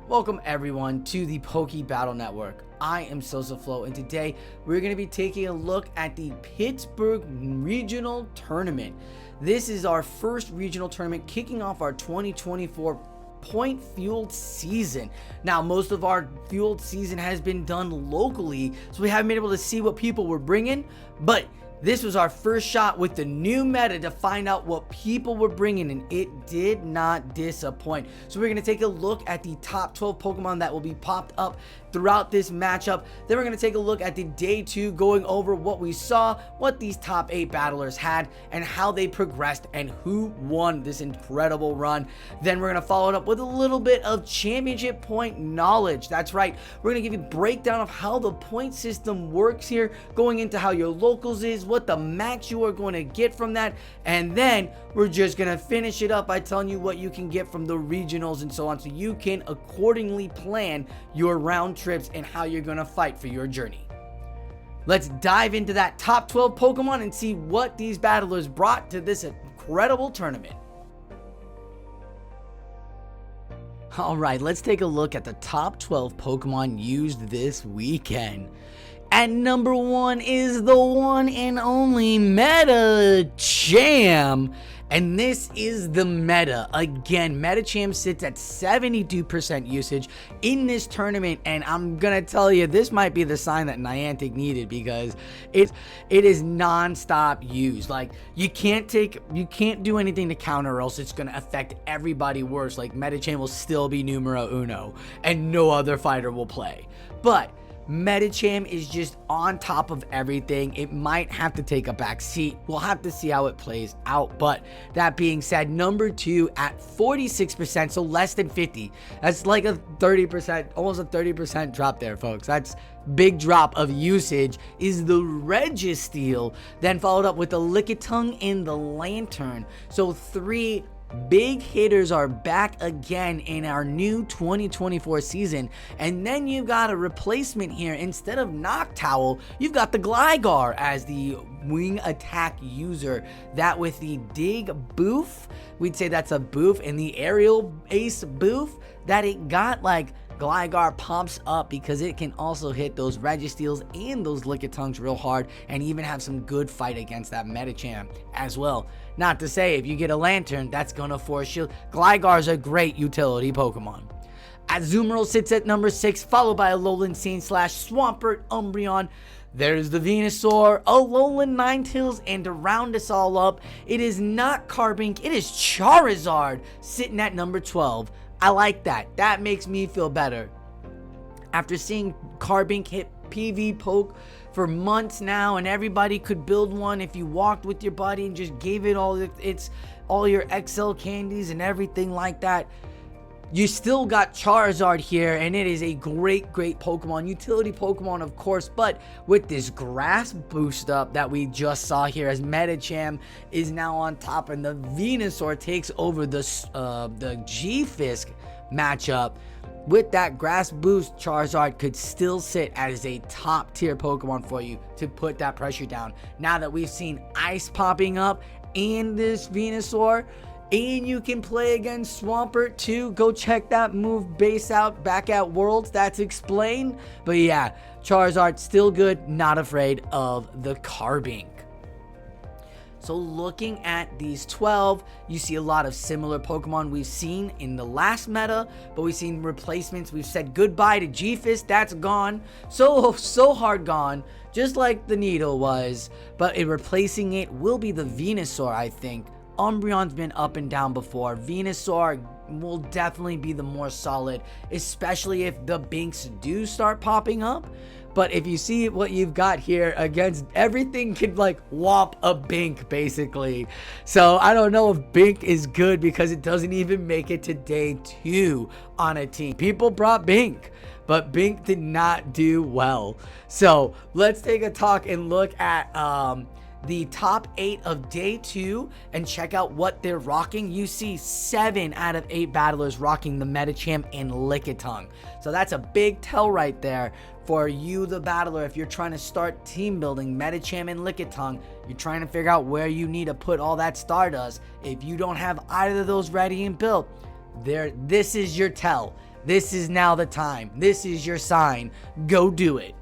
Welcome everyone to the Poke Battle Network. I am SosaFlow, and today we're going to be taking a look at the Pittsburgh Regional Tournament. This is our first regional tournament kicking off our 2024 point-fueled season. Now, most of our fueled season has been done locally, so we haven't been able to see what people were bringing, but this was our first shot with the new meta to find out what people were bringing, and it did not disappoint. So we're going to take a look at the top 12 Pokemon that will be popped up throughout this matchup. Then we're going to take a look at the day 2, going over what we saw, what these top 8 battlers had, and how they progressed, and who won this incredible run. Then we're going to follow it up with a little bit of championship point knowledge. That's right, we're going to give you a breakdown of how the point system works here, going into how your locals is, what the max you are going to get from that, and then we're just going to finish it up by telling you what you can get from the regionals and so on, so you can accordingly plan your round trips and how you're going to fight for your journey. Let's dive into that top 12 Pokemon and see what these battlers brought to this incredible tournament. Alright, let's take a look at the top 12 Pokemon used this weekend. At number 1 is the one and only Medicham. And this is the meta. Again, Medicham sits at 72% usage in this tournament. And I'm going to tell you, this might be the sign that Niantic needed, because it is non-stop use. Like, you can't do anything to counter, or else it's going to affect everybody worse. Like, Medicham will still be numero uno and no other fighter will play. But Medicham is just on top of everything. It might have to take a back seat. We'll have to see how it plays out. But that being said, number 2 at 46%, so less than 50. That's like a 30%, almost a 30% drop there, folks. That's big drop of usage. Is the Registeel, then followed up with the Lickitung and the Lantern. So 3 big hitters are back again in our new 2024 season. And then you've got a replacement here. Instead of Noctowl, you've got the Gligar as the wing attack user. That with the Dig boof, we'd say that's a boof, and the Aerial Ace boof that it got, like, Gligar pumps up because it can also hit those Registeels and those Lickitungs real hard, and even have some good fight against that Medicham as well. Not to say if you get a Lantern, that's gonna force shield. Gligar's a great utility Pokemon. Azumarill sits at number 6, followed by Alolan Sane slash Swampert, Umbreon. There's the Venusaur, Alolan Ninetales, and to round us all up, it is not Carbink, it is Charizard sitting at number 12. I like that. That makes me feel better. After seeing Carbink hit PV poke for months now, and everybody could build one if you walked with your buddy and just gave it all your XL candies and everything like that, you still got Charizard here, and it is a great Pokemon, utility Pokemon of course. But with this grass boost up that we just saw here, as Medicham is now on top and the Venusaur takes over the GFISK matchup, with that grass boost, Charizard could still sit as a top tier Pokemon for you to put that pressure down. Now that we've seen Ice popping up in this Venusaur, and you can play against Swampert too. Go check that move base out back at Worlds. That's explained. But yeah, Charizard still good. Not afraid of the Carbink. So looking at these 12, you see a lot of similar Pokemon we've seen in the last meta, but we've seen replacements. We've said goodbye to GFISK. That's gone. So hard gone. Just like the Needle was. But in replacing it will be the Venusaur, I think. Umbreon's been up and down before. Venusaur will definitely be the more solid, especially if the Binks do start popping up. But if you see what you've got here, against everything could like whop a Bink basically. So I don't know if Bink is good, because it doesn't even make it to day 2 on a team. People brought Bink, but Bink did not do well. So let's take a talk and look at the top 8 of day 2 and check out what they're rocking. You see 7 out of 8 battlers rocking the Medicham and Lickitung. So that's a big tell right there for you, the battler. If you're trying to start team building, Medicham and Lickitung, you're trying to figure out where you need to put all that Stardust. If you don't have either of those ready and built, this is your tell. This is now the time. This is your sign. Go do it.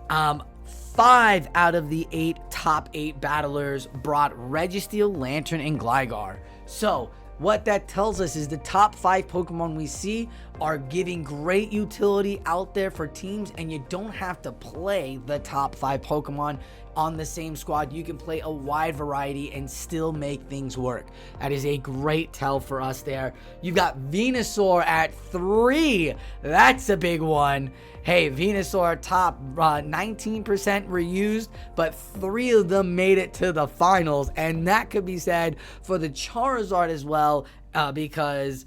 5 out of the top 8 battlers brought Registeel, Lantern, and Gligar. So what that tells us is the top 5 Pokemon we see are giving great utility out there for teams, and you don't have to play the top 5 Pokemon on the same squad. You can play a wide variety and still make things work. That is a great tell for us there. You've got Venusaur at 3. That's a big one. Hey, Venusaur top 19% were used, but 3 of them made it to the finals, and that could be said for the Charizard as well, because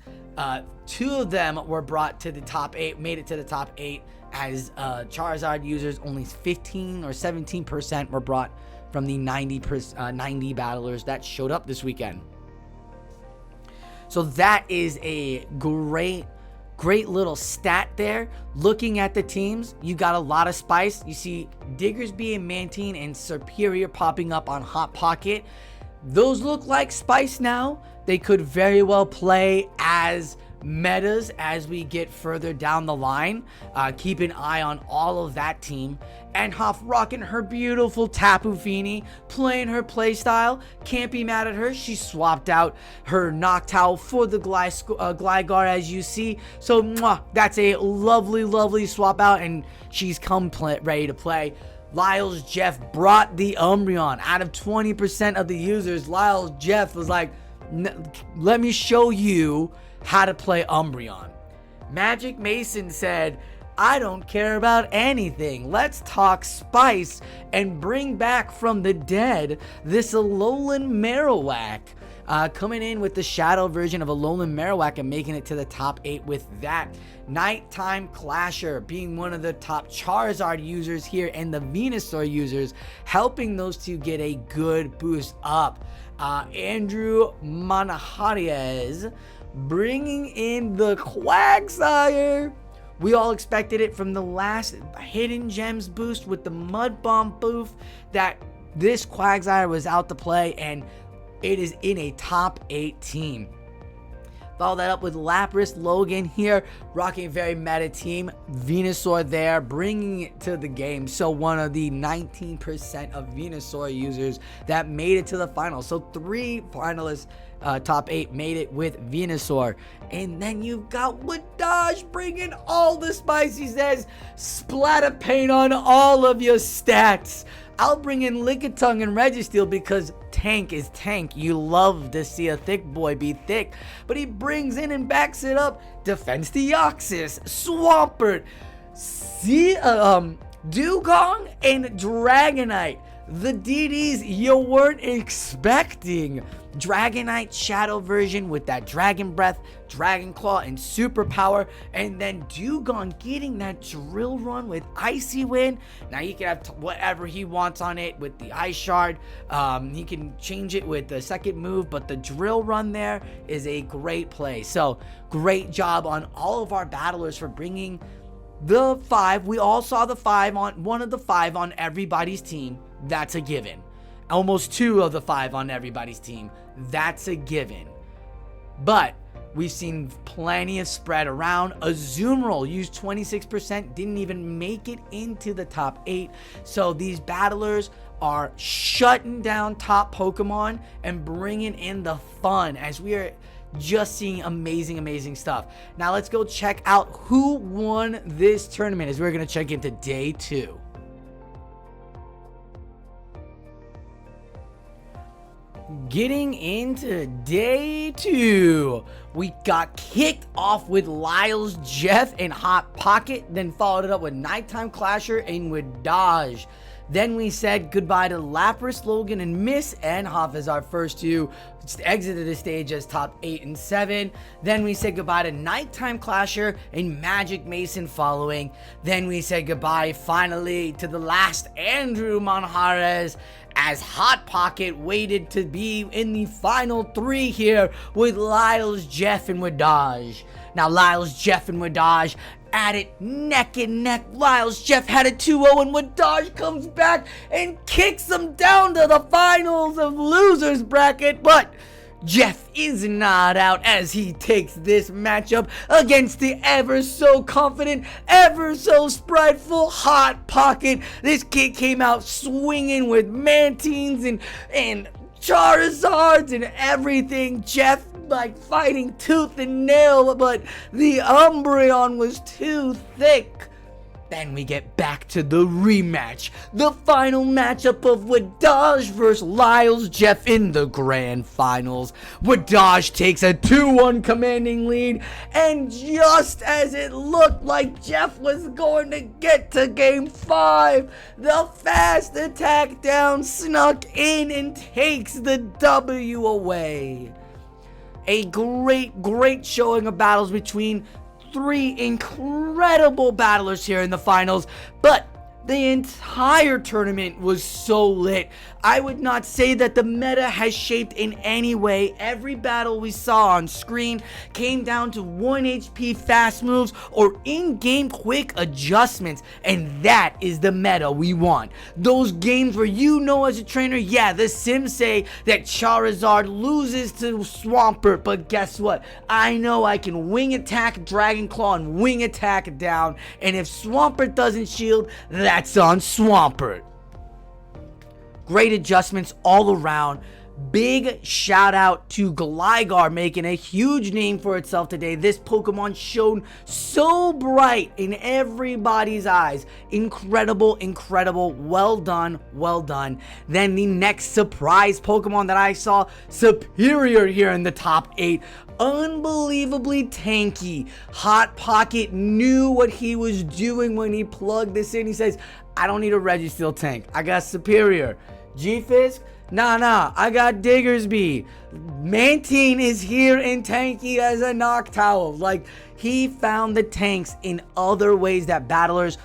2 of them were brought to the top 8, made it to the top 8, as Charizard users. Only 15 or 17% were brought from the 90 battlers that showed up this weekend. So that is a great little stat there. Looking at the teams, you got a lot of spice. You see Diggersby and Mantine and Superior popping up on Hot Pocket. Those look like spice now. They could very well play as metas as we get further down the line. Keep an eye on all of that team. And Hoff rocking her beautiful Tapu Fini, playing her playstyle. Can't be mad at her. She swapped out her Noctowl for the Gligar, as you see. So that's a lovely swap out, and she's ready to play. Lyles Jeff brought the Umbreon. Out of 20% of the users, Lyles Jeff was like, let me show you how to play Umbreon. Magic Mason said, I don't care about anything. Let's talk spice and bring back from the dead this Alolan Marowak. Coming in with the shadow version of Alolan Marowak and making it to the top 8 with that. Nighttime Clasher being one of the top Charizard users here, and the Venusaur users helping those two get a good boost up. Andrew Manjarrez bringing in the Quagsire. We all expected it from the last Hidden Gems boost with the Mud Bomb booth that this Quagsire was out to play, and it is in a top 8 team. Follow that up with Lapras Logan here, rocking a very meta team. Venusaur there, bringing it to the game. So one of the 19% of Venusaur users that made it to the final. So 3 finalists, top 8, made it with Venusaur. And then you've got Wadaj bringing all the spice. He says, splatter paint on all of your stats. I'll bring in Lickitung and Registeel because tank is tank. You love to see a thick boy be thick. But he brings in and backs it up Defense Deoxys, Swampert, Dugong, and Dragonite. The DDs you weren't expecting. Dragonite Shadow version with that Dragon Breath, Dragon Claw, and Superpower. And then Dugong getting that Drill Run with Icy Wind. Now he can have whatever he wants on it with the Ice Shard. He can change it with the second move, but the Drill Run there is a great play. So great job on all of our battlers for bringing the 5. We all saw the 5 on one of the 5 on everybody's team. That's a given. Almost 2 of the 5 on everybody's team. That's a given. But we've seen plenty of spread around. Azumarill used 26%, didn't even make it into the top 8. So these battlers are shutting down top Pokemon and bringing in the fun as we are just seeing amazing stuff. Now let's go check out who won this tournament as we're going to check into day 2. Getting into day 2, we got kicked off with Lyles Jeff and Hot Pocket, then followed it up with Nighttime Clasher and with Dodge. Then we said goodbye to Lapras, Logan, and Miss Enhoff as our first 2 exited the stage as top 8 and 7. Then we said goodbye to Nighttime Clasher and Magic Mason following. Then we said goodbye finally to the last Andrew Manjarrez as Hot Pocket waited to be in the final 3 here with Lyles, Jeff, and Wadaj. Now Lyles, Jeff, and Wadaj at it neck and neck. Lyles Jeff had a 2-0 and Wadaj comes back and kicks him down to the finals of losers bracket. But Jeff is not out as he takes this matchup against the ever so confident, ever so spriteful Hot Pocket. This kid came out swinging with Mantines and Charizards and everything. Jeff like fighting tooth and nail, but the Umbreon was too thick. Then we get back to the rematch, the final matchup of Wadaj versus Lyles Jeff in the grand finals. Wadaj takes a 2-1 commanding lead, and just as it looked like Jeff was going to get to game 5, the fast attack down snuck in and takes the W away. A great showing of battles between 3 incredible battlers here in the finals, but the entire tournament was so lit. I would not say that the meta has shaped in any way. Every battle we saw on screen came down to 1 HP fast moves or in-game quick adjustments, and that is the meta we want. Those games where you know as a trainer, yeah, the sims say that Charizard loses to Swampert, but guess what? I know I can wing attack Dragon Claw and wing attack down, and if Swampert doesn't shield, that's on Swampert. Great adjustments all around. Big shout out to Gligar making a huge name for itself today. This Pokemon shone so bright in everybody's eyes. Incredible. Well done. Then the next surprise Pokemon that I saw, Superior here in the top 8. Unbelievably tanky. Hot Pocket knew what he was doing when he plugged this in. He says, I don't need a Registeel tank. I got Superior. GFISK? Nah, I got Diggersby. Mantine is here and tanky as a Noctowl. Like, he found the tanks in other ways that battlers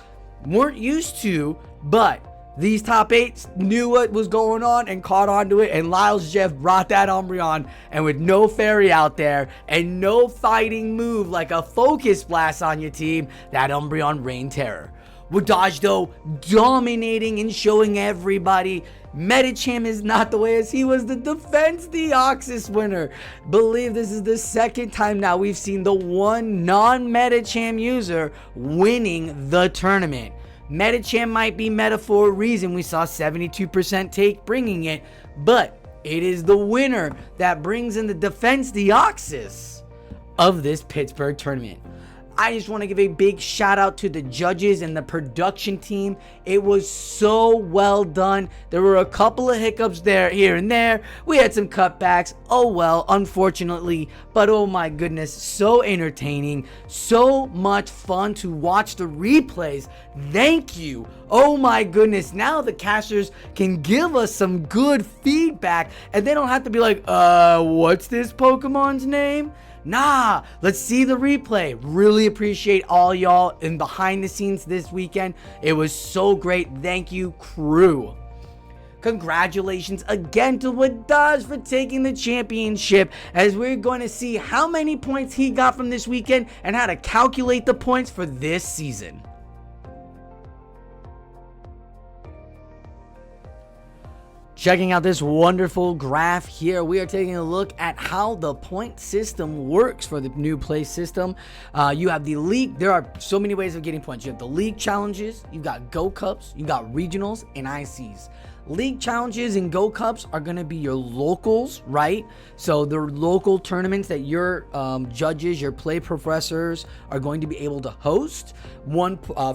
weren't used to, but these top 8s knew what was going on and caught on to it, and Lyles Jeff brought that Umbreon, and with no fairy out there and no fighting move like a Focus Blast on your team, that Umbreon reigned terror. Wadaj though dominating and showing everybody Medicham is not the way, as he was the Defense Deoxys winner. Believe this is the second time now we've seen the one non-Medicham user winning the tournament. Medicham might be meta for a reason. We saw 72% take bringing it, but it is the winner that brings in the Defense Deoxys of this Pittsburgh tournament. I just want to give a big shout out to the judges and the production team. It was so well done. There were a couple of hiccups there, here and there. We had some cutbacks. Oh well, unfortunately. But oh my goodness, so entertaining. So much fun to watch the replays. Thank you. Oh my goodness. Now the casters can give us some good feedback, and they don't have to be like, what's this Pokemon's name? Nah, let's see the replay. Really appreciate all y'all in behind the scenes this weekend. It was so great. Thank you, crew. Congratulations again to Wadaj for taking the championship, as we're going to see how many points he got from this weekend and how to calculate the points for this season. Checking out this wonderful graph here, we are taking a look at how the point system works for the new play system. You have the league. There are so many ways of getting points. You have the league challenges, you've got Go Cups, you've got regionals and ICs. League challenges and Go Cups are going to be your locals, right? So the local tournaments that your judges, your play professors are going to be able to host.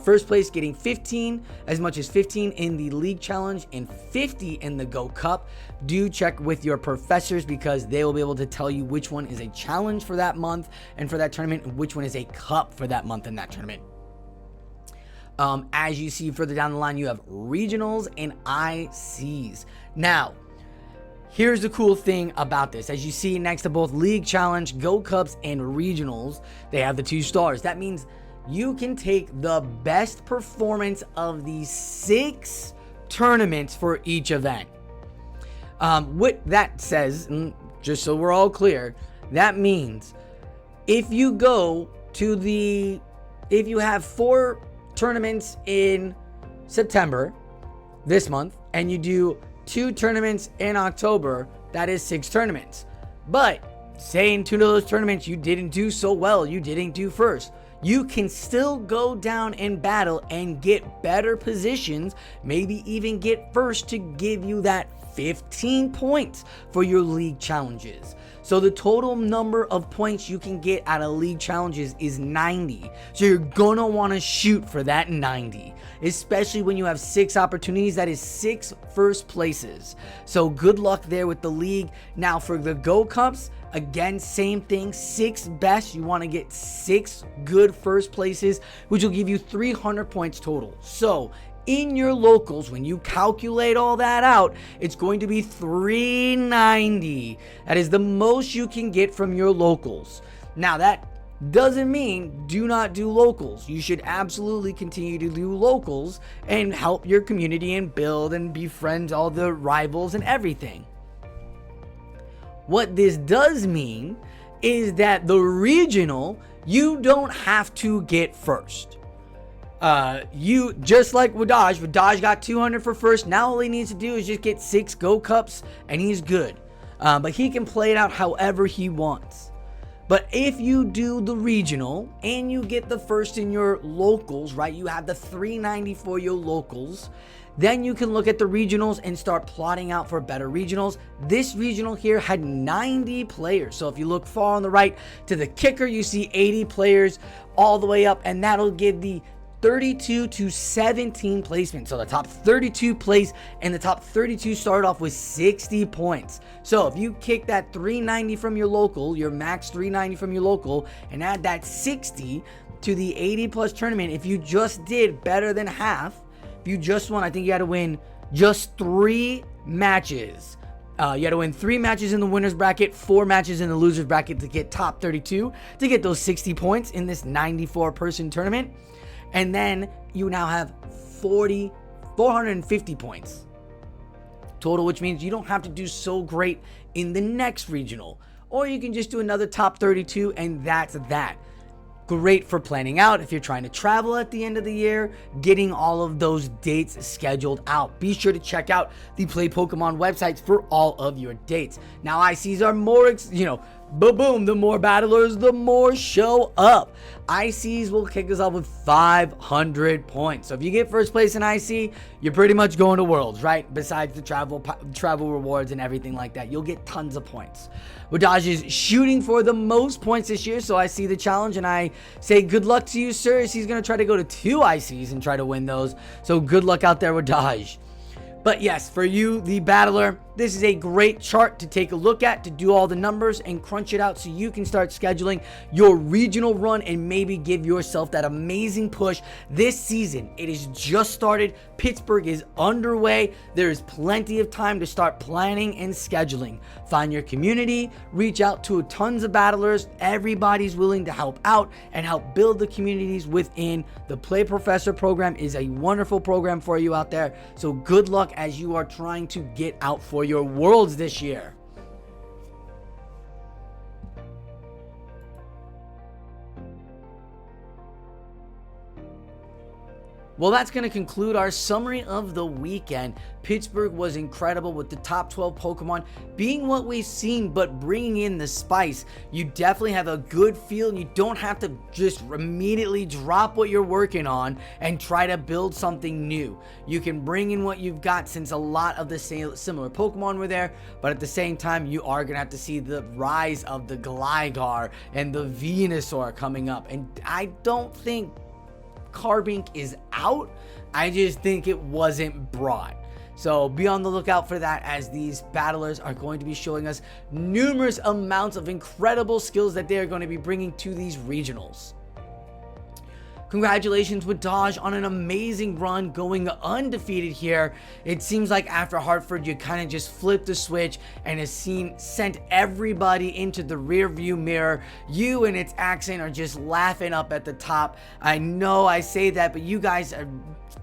First place getting 15, as much as 15 in the league challenge and 50 in the Go Cup. Do check with your professors, because they will be able to tell you which one is a challenge for that month and for that tournament, and which one is a cup for that month in that tournament. As you see further down the line, you have regionals and ICs. Now, here's the cool thing about this. As you see next to both League Challenge, Go Cups, and regionals, they have the 2 stars. That means you can take the best performance of these 6 tournaments for each event. What that says, just so we're all clear, that means if you go to if you have 4 tournaments in September this month and you do 2 tournaments in October, that is 6 tournaments. But say in 2 of those tournaments you didn't do so well, you didn't do first, you can still go down and battle and get better positions, maybe even get first to give you that 15 points for your league challenges. So the total number of points you can get out of league challenges is 90. So you're gonna wanna shoot for that 90, especially when you have 6 opportunities. That is 6 first places. So good luck there with the league. Now for the Go Cups, again, same thing, 6 best. You wanna get 6 good first places, which will give you 300 points total. So in your locals, when you calculate all that out, it's going to be 390. That is the most you can get from your locals. Now that doesn't mean do not do locals. You should absolutely continue to do locals and help your community and build and befriend all the rivals and everything. What this does mean is that the regional, you don't have to get first. You just like Wadaj got 200 for first. Now all he needs to do is just get 6 Go Cups and he's good. But he can play it out however he wants. But if you do the regional and you get the first in your locals, right? You have the 390 for your locals. Then you can look at the regionals and start plotting out for better regionals. This regional here had 90 players. So if you look far on the right to the kicker, you see 80 players all the way up, and that'll give the 32 to 17 placement. So the top 32 place and the top 32 start off with 60 points. So if you kick that 390 from your local, your max 390 from your local, and add that 60 to the 80 plus tournament, if you just did better than half, if you just won, I think you had to win just 3 matches. You had to win 3 matches in the winner's bracket, 4 matches in the loser's bracket to get top 32, to get those 60 points in this 94 person tournament. And then you now have 450 points total, which means you don't have to do so great in the next regional. Or you can just do another top 32 and that's that. Great for planning out if you're trying to travel at the end of the year, getting all of those dates scheduled out. Be sure to check out the Play Pokemon websites for all of your dates. Now ICs are more, boom, the more battlers, the more show up. ICs will kick us off with 500 points. So if you get first place in IC, you're pretty much going to Worlds, right? Besides the travel rewards and everything like that, you'll get tons of points. Wadaj is shooting for the most points this year, so I see the challenge and I say good luck to you, sir. He's going to try to go to 2 ICs and try to win those. So good luck out there, Wadaj. But yes, for you, the battler, this is a great chart to take a look at, to do all the numbers and crunch it out so you can start scheduling your regional run and maybe give yourself that amazing push this season. It is just started. Pittsburgh is underway. There is plenty of time to start planning and scheduling. Find your community, reach out to tons of battlers. Everybody's willing to help out and help build the communities within. The Play Professor program is a wonderful program for you out there. So good luck as you are trying to get out for your Worlds this year. Well, that's going to conclude our summary of the weekend. Pittsburgh was incredible with the top 12 Pokemon being what we've seen, but bringing in the spice. You definitely have a good feel, and you don't have to just immediately drop what you're working on and try to build something new. You can bring in what you've got, since a lot of the similar Pokemon were there, but at the same time, you are going to have to see the rise of the Gligar and the Venusaur coming up. And I don't think Carbink is out. I just think it wasn't brought. So be on the lookout for that, as these battlers are going to be showing us numerous amounts of incredible skills that they are going to be bringing to these regionals. Congratulations, Wadaj, on an amazing run, going undefeated here. It seems like after Hartford, you kind of just flipped the switch and has sent everybody into the rear view mirror. You and its accent are just laughing up at the top. I know I say that, but you guys are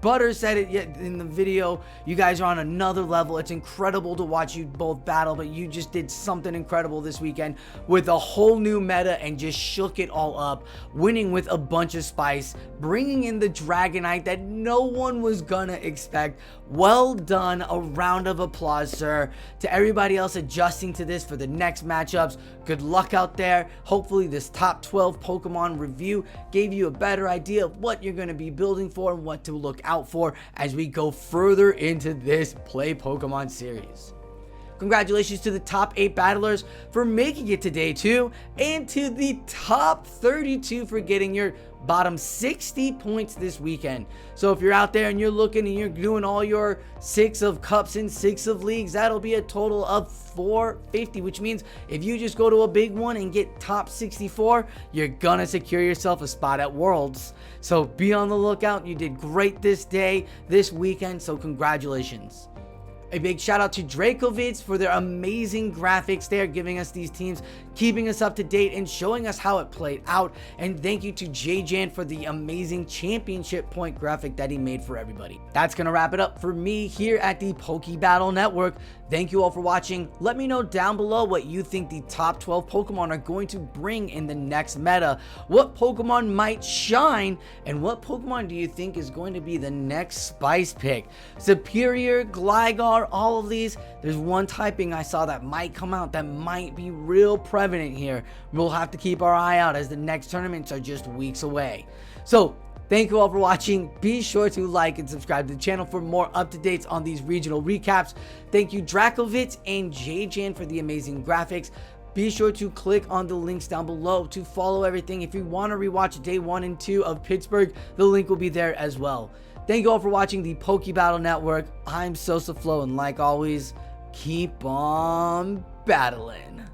Butter said it in the video. You guys are on another level. It's incredible to watch you both battle, but you just did something incredible this weekend with a whole new meta and just shook it all up, winning with a bunch of spice, bringing in the Dragonite that no one was gonna expect. Well done. A round of applause, sir. To everybody else adjusting to this for the next matchups, good luck out there. Hopefully this top 12 Pokemon review gave you a better idea of what you're going to be building for and what to look out for as we go further into this Play Pokemon series. Congratulations to the top 8 battlers for making it to day 2, and to the top 32 for getting your bottom 60 points this weekend. So if you're out there and you're looking and you're doing all your 6 of cups and 6 of leagues, that'll be a total of 450, which means if you just go to a big one and get top 64, you're gonna secure yourself a spot at Worlds. So be on the lookout. You did great this day, this weekend, so congratulations. A big shout out to Dracovids for their amazing graphics. They are giving us these teams, keeping us up to date and showing us how it played out. And thank you to JJan for the amazing championship point graphic that he made for everybody. That's going to wrap it up for me here at the Pokebattle Network. Thank you all for watching. Let me know down below what you think the top 12 Pokemon are going to bring in the next meta. What Pokemon might shine, and what Pokemon do you think is going to be the next spice pick? Superior, Gligar, all of these. There's one typing I saw that might come out that might be real prevalent here. We'll have to keep our eye out as the next tournaments are just weeks away. So thank you all for watching. Be sure to like and subscribe to the channel for more up-to-dates on these regional recaps. Thank you Dracovids and JJan for the amazing graphics. Be sure to click on the links down below to follow everything. If you want to rewatch day 1 and 2 of Pittsburgh, the link will be there as well. Thank you all for watching the Pokebattle Network. I'm Sosaflo, and like always, keep on battling.